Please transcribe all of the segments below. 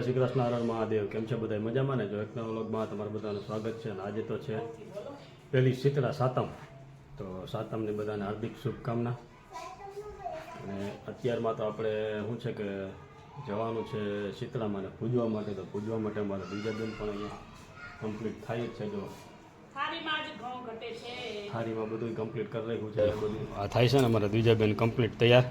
શ્રી કૃષ્ણ, હર હર મહાદેવ। કેમ છે બધા? મજામાં ને? જો એક નવા વ્લોગમાં તમારું બધાનું સ્વાગત છે। અને આજે તો છે પહેલી શીતળા સાતમ, તો સાતમની બધાને હાર્દિક શુભકામના। અને અત્યારમાં તો આપણે શું છે કે જવાનું છે શીતળામાં ને પૂજવા માટે, તો પૂજવા માટે અમારે બીજા બેન પણ અહીંયા કમ્પ્લીટ થાય જ છે। જો થાળીમાં બધું કમ્પ્લીટ કરી રાખ્યું છે, બધું આ થાય છે ને અમારા બીજા બેન કમ્પ્લીટ તૈયાર।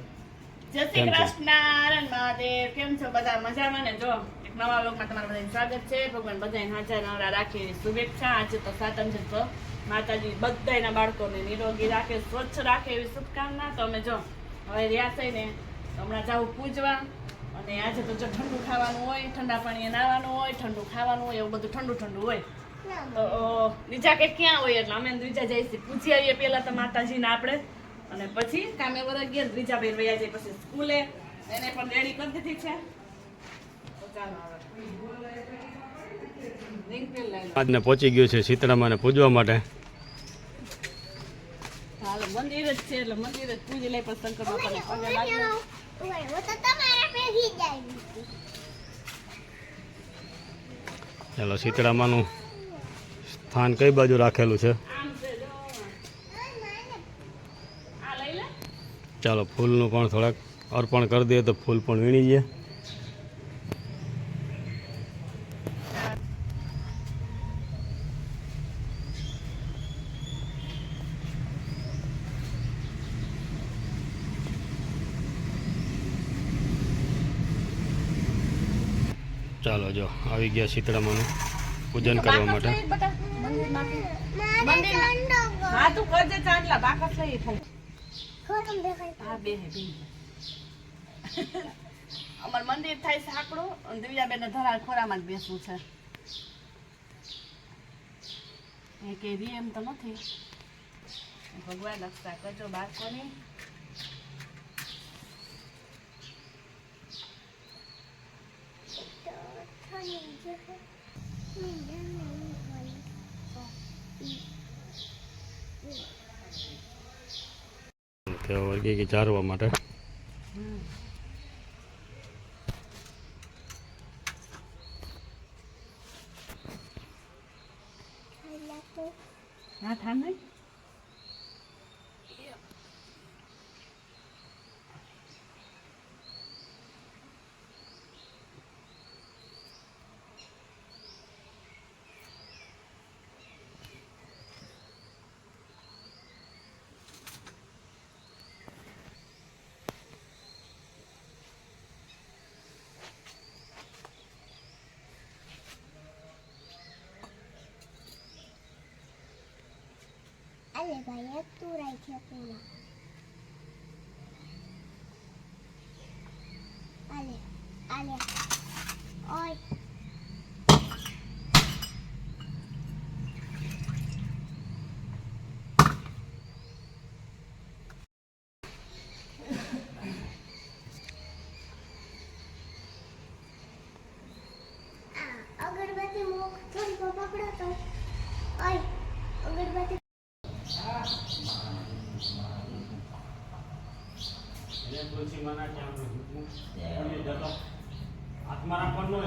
જય શ્રી કૃષ્ણ, નારાયણ મહાદેવ। કેમ છો બધા? મજામાં ને? જો એક નવા વ્લોગમાં તમારું બધાનું સ્વાગત છે। ભગવાન બધાને હાજર નવરા રાખે એવી શુભેચ્છા। આજે તો સાતમ છે, તો માતાજી બધાના બાળકોને નિરોગી રાખે, સ્વચ્છ રાખે એવી શુભકામના। તો અમે જો હવે રહ્યા થઈને હમણાં જાઉં પૂજવા। અને આજે તો જો ઠંડુ ખાવાનું હોય, ઠંડા પાણીએ નાહવાનું હોય, ઠંડુ ખાવાનું હોય, એવું બધું ઠંડુ ઠંડુ હોય। તો બીજા કે ક્યાં હોય એટલે અમે બીજા જઈશું પૂજી આવીએ પહેલા તો માતાજીને આપણે, અને પછી કામે વરસ ગયા ત્રીજા બેન વયા જાય પછી સ્કૂલે, એને પણ રેડી કરી દીધી છે। તો ચાલો હવે આજને પહોંચી ગયો છે શીતળામાને પૂજવા માટે। હાલો મંદિર જ છે એટલે મંદિર જ પૂજી લઈ, પછી શંકર બાપાને પગે લાગી। ચાલો, શીતળામાનું સ્થાન કઈ બાજુ રાખેલું છે? ચાલો ફૂલનું પણ થોડાક અર્પણ કરી દઈએ તો ફૂલ પણ વીણી જાય। ચાલો જો આવી ગયા શીતળામાનું પૂજન કરવા માટે। હા તું કરજે ચાંદલા બાકસ લઈ ખાલી હા બે અમાર મંદિર થાય સાંકડું અને દિવ્યાબેન ને ધરાળ ખોરામાં જ બેસવું છે। એ કે એમ તો નથી, ભગવાન રક્ષા કરજો બાળકોની। તેઓ વર્ગી કે ચારવા માટે હા થામ નહીં Ale vaya tu raja pula. Ale. Oi. अगरबत्ती मुख तुम को पकड़ो तो। ओए अगरबत्ती तुलसी माना क्या हाथ में रखना